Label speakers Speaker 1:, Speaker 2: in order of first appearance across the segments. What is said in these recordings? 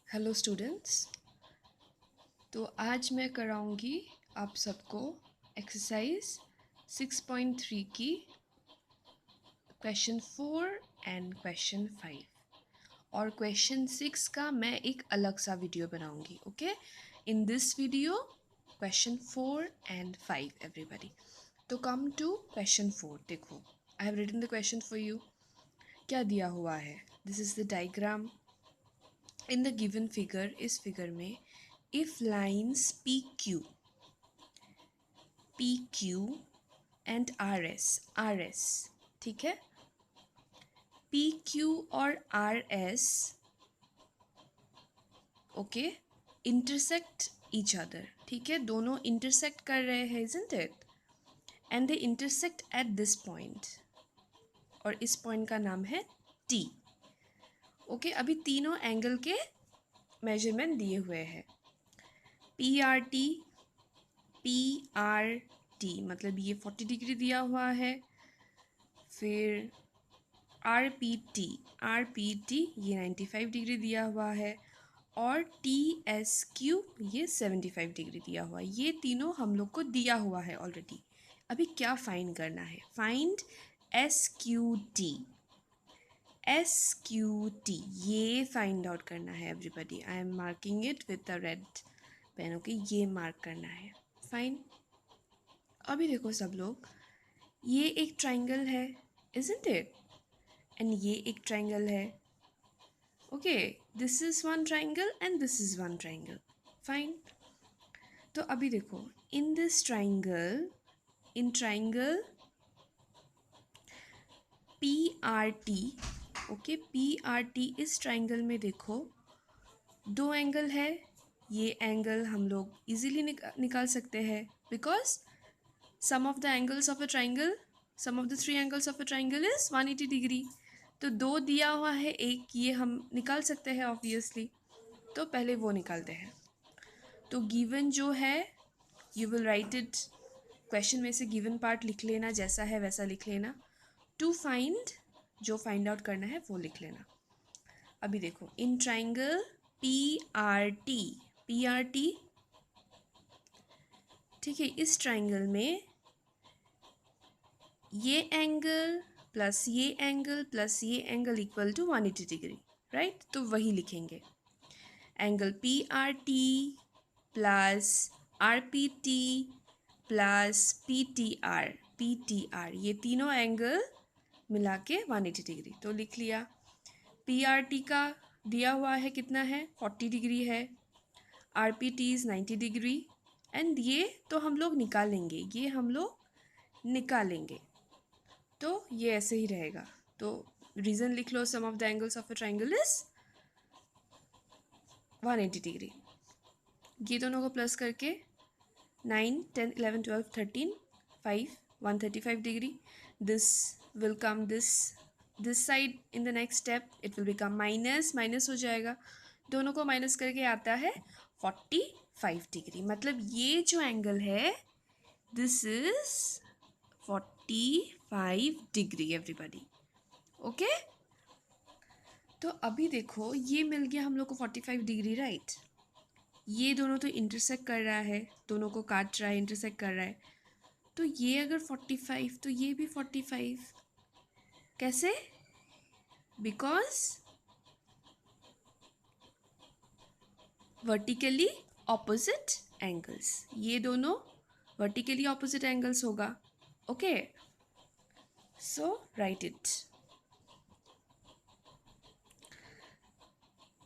Speaker 1: Hello students. तो आज मैं कराऊंगी आप सबको एक्सरसाइज 6.3 की क्वेश्चन 4 एंड क्वेश्चन 5 और क्वेश्चन 6 का मैं एक अलग सा वीडियो बनाऊंगी। Okay, in this video question 4 and 5 everybody. तो कम टू क्वेश्चन 4। देखो, I have written the question for you. क्या दिया हुआ है? This is the diagram in the given figure. इस फिगर में if lines PQ and RS, ठीक है, PQ और RS okay intersect each other, ठीक है, दोनों इंटरसेक्ट कर रहे हैं, isn't it? And they intersect at this point, और इस पॉइंट का नाम है T। ओके, अभी तीनों एंगल के मेजरमेंट दिए हुए हैं। PRT मतलब ये 40 डिग्री दिया हुआ है। फिर RPT ये 95 डिग्री दिया हुआ है। और TSQ ये 75 डिग्री दिया हुआ है। ये तीनों हम लोग को दिया हुआ है ऑलरेडी। अभी क्या फाइंड करना है? फाइंड SQT ये फाइंड आउट करना है everybody. I am marking it with the red pen. Okay, ये मार्क करना है। फाइन। अभी देखो सब लोग, ये एक ट्राइंगल है, इजंट इट? एंड ये एक ट्राइंगल है। Okay, this is one triangle and this is one triangle. Fine. तो अभी देखो, in this triangle, in triangle PRT, okay, PRT इस ट्राइंगल में देखो दो एंगल है। ये एंगल हम लोग इजीली निकाल सकते हैं, because sum of the angles of a triangle, sum of the three angles of a triangle is 180 degree. तो दो दिया हुआ है, एक ये हम निकाल सकते हैं ऑब्वियसली। तो पहले वो निकालते हैं। तो गिवन जो है, you will write it, question में से गिवन पार्ट लिख लेना, जैसा है वैसा लिख लेना। टू फाइंड, जो फाइंड आउट करना है वो लिख लेना। अभी देखो, इन ट्राइंगल PRT, ठीक है, इस ट्राइंगल में ये एंगल प्लस ये एंगल प्लस ये angle equal to 180 degree, right? तो वही लिखेंगे, angle PRT plus RPT plus PTR, ये तीनों एंगल मिला के 180 डिग्री। तो लिख लिया। PRT का दिया हुआ है कितना है? 40 डिग्री है। RPT is 90 degree. एंड ये तो हम लोग निकालेंगे, ये हम लोग निकालेंगे। तो ये ऐसे ही रहेगा। तो रीज़न लिख लो, sum of the angles of a triangle is 180 degree. ये दोनों को प्लस करके 9, 10, 11, 12, 13, 5, 135 degree. This will come this side in the next step, it will become minus, minus हो जाएगा। दोनों को माइनस करके आता है 45 डिग्री। मतलब ये जो एंगल है, this is 45 degree everybody. Okay, तो अभी देखो, ये मिल गया हम लोग को 45 डिग्री, राइट? ये दोनों तो इंटरसेक्ट कर रहा है, दोनों को काट रहा है, इंटरसेक्ट कर रहा है। तो ये अगर 45 तो ये भी 45। कैसे? बिकॉज वर्टिकली ऑपोजिट एंगल्स, ये दोनों वर्टिकली ऑपोजिट एंगल्स होगा। Okay, so write it.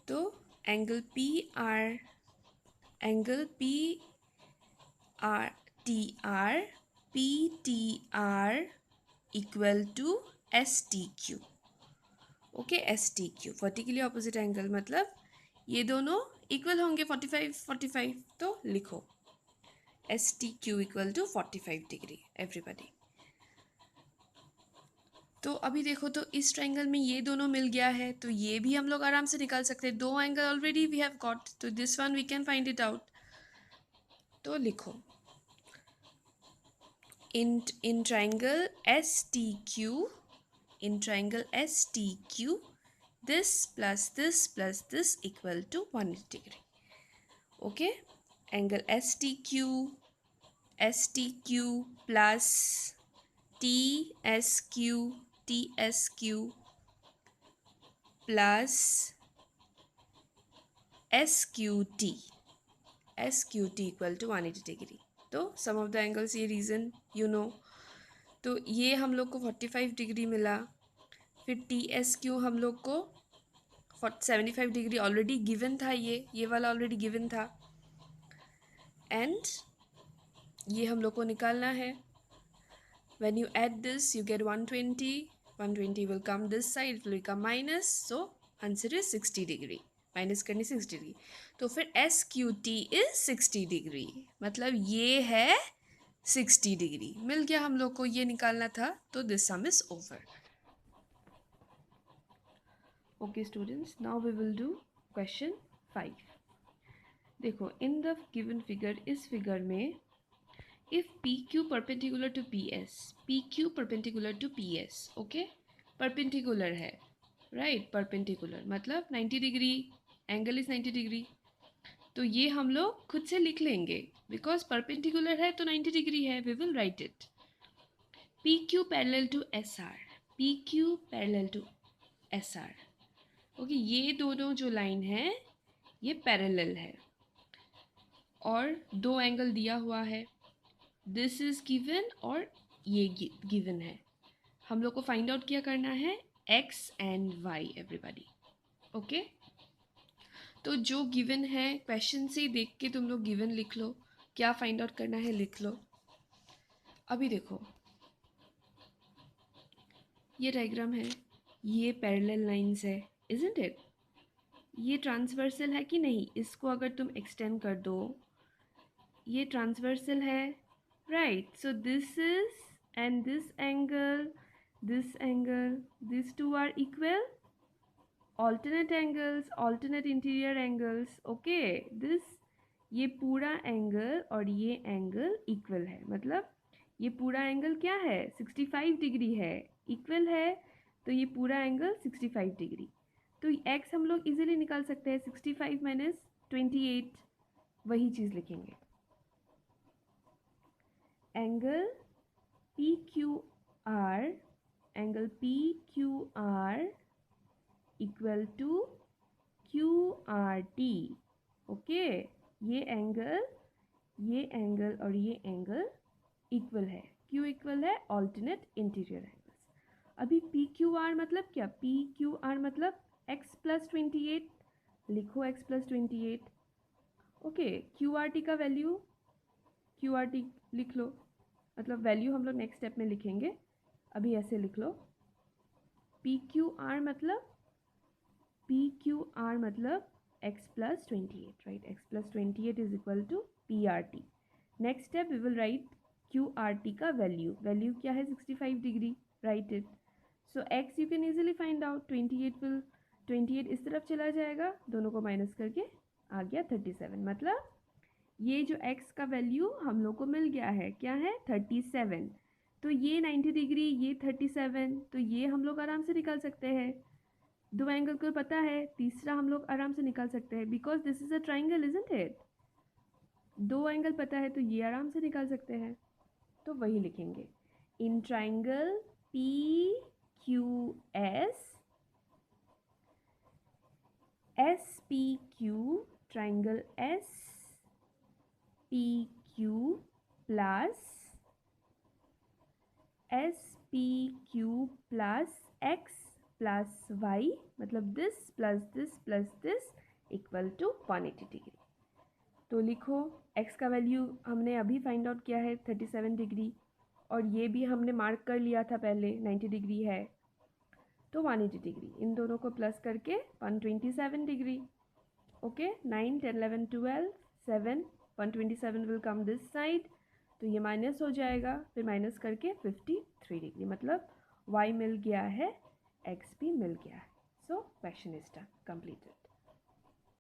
Speaker 1: तो angle PTR equal to STQ। Okay, STQ vertically opposite angle, मतलब ये दोनों इक्वल होंगे 45 तो लिखो STQ equal to 45 degree everybody. तो अभी देखो, तो इस ट्राइंगल में ये दोनों मिल गया है, तो ये भी हम लोग आराम से निकाल सकते हैं। दो angle already we have got, तो this one we can find it out. तो लिखो, in triangle STQ this plus this equal to 180 degree. Okay, angle STQ plus TSQ plus SQT equal to 180 degree. तो सम of the angles, ये reason you know. तो ये हम लोग को 45 degree मिला. फिर TSQ हम लोग को 75 डिग्री ऑलरेडी गिवन था. ये वाला ऑलरेडी गिवन था. एंड ये हम लोग को निकालना है. When you add this, you get 120. 120 will come this side, it will become minus. So answer is 60 degree. Minus करनी 60 डिग्री. तो फिर SQT is 60 डिग्री. मतलब ये है 60 डिग्री. मिल गया हम लोग को. ये निकालना था. तो this sum is over. Okay students, now we will do question 5. देखो, इन द गिवन फिगर, इस फिगर में if PQ perpendicular to PS, PQ perpendicular to PS, okay, perpendicular है, right, perpendicular मतलब 90 डिग्री, एंगल इज 90 डिग्री. तो ये हम लोग खुद से लिख लेंगे, बिकॉज परपेंडिकुलर है तो 90 डिग्री है. We will write it. PQ parallel to SR, PQ parallel to SR. Okay, ये दोनों जो लाइन है ये पैरेलल है और दो एंगल दिया हुआ है. दिस इज गिवन और ये गिवन है. हम लोग को फाइंड आउट क्या करना है, x and y everybody. Okay, तो जो गिवन है क्वेश्चन से देख के तुम लोग गिवन लिख लो. क्या फाइंड आउट करना है लिख लो. अभी देखो, ये डायग्राम है, ये पैरेलल लाइंस है, इजंट इट. ये ट्रांसवर्सल है कि नहीं. इसको अगर तुम एक्सटेंड कर दो, ये ट्रांसवर्सल है, right? So this is, and this angle, these two are equal. Alternate angles, alternate interior angles. Okay, this, ये पूरा एंगल और ये एंगल इक्वल है. मतलब ये पूरा एंगल क्या है, 65 डिग्री है, इक्वल है. तो ये पूरा एंगल 65 डिग्री. तो x हम लोग इजीली निकाल सकते हैं. 65 माइनस 28, वही चीज़ लिखेंगे. Angle PQR, angle PQR equal to QRT. Okay, ये एंगल और ये एंगल इक्वल है. क्यों इक्वल है, ऑल्टरनेट इंटीरियर एंगल्स. अभी PQR मतलब क्या, PQR मतलब x प्लस 28. लिखो x प्लस 28. ओके, QRT का वैल्यू, QRT लिख लो. मतलब वैल्यू हम लोग नेक्स्ट स्टेप में लिखेंगे. अभी ऐसे लिख लो, PQR मतलब x plus 28, right. x plus 28 is equal to PRT. Next step we will write QRT का वैल्यू. वैल्यू क्या है, 65 degree, right it. So x you can easily find out. 28 इस तरफ चला जाएगा, दोनों को माइनस करके आ गया 37. मतलब ये जो x का वैल्यू हम लोग को मिल गया है, क्या है, 37. तो ये 90 डिग्री, ये 37. तो ये हम लोग आराम से निकाल सकते हैं. दो एंगल को पता है, तीसरा हम लोग आराम से निकाल सकते हैं, because this is a triangle, isn't it. दो एंगल पता है तो ये आराम से निकाल सकते हैं. तो वही लिखेंगे, in triangle PQS, SPQ, triangle SPQ plus SPQ plus x plus y, मतलब this plus this equal to 180 degree. तो लिखो, x का वैल्यू हमने अभी फाइंड आउट किया है 37 डिग्री, और ये भी हमने मार्क कर लिया था पहले 90 डिग्री है. तो 180 डिग्री, इन दोनों को प्लस करके 127 degree. Okay, 9, 10, 11, 12, 7, 127 will come this side. तो ये माइनस हो जाएगा, फिर माइनस करके 53 डिग्री. मतलब y मिल गया है, x भी मिल गया है. So question is done, completed.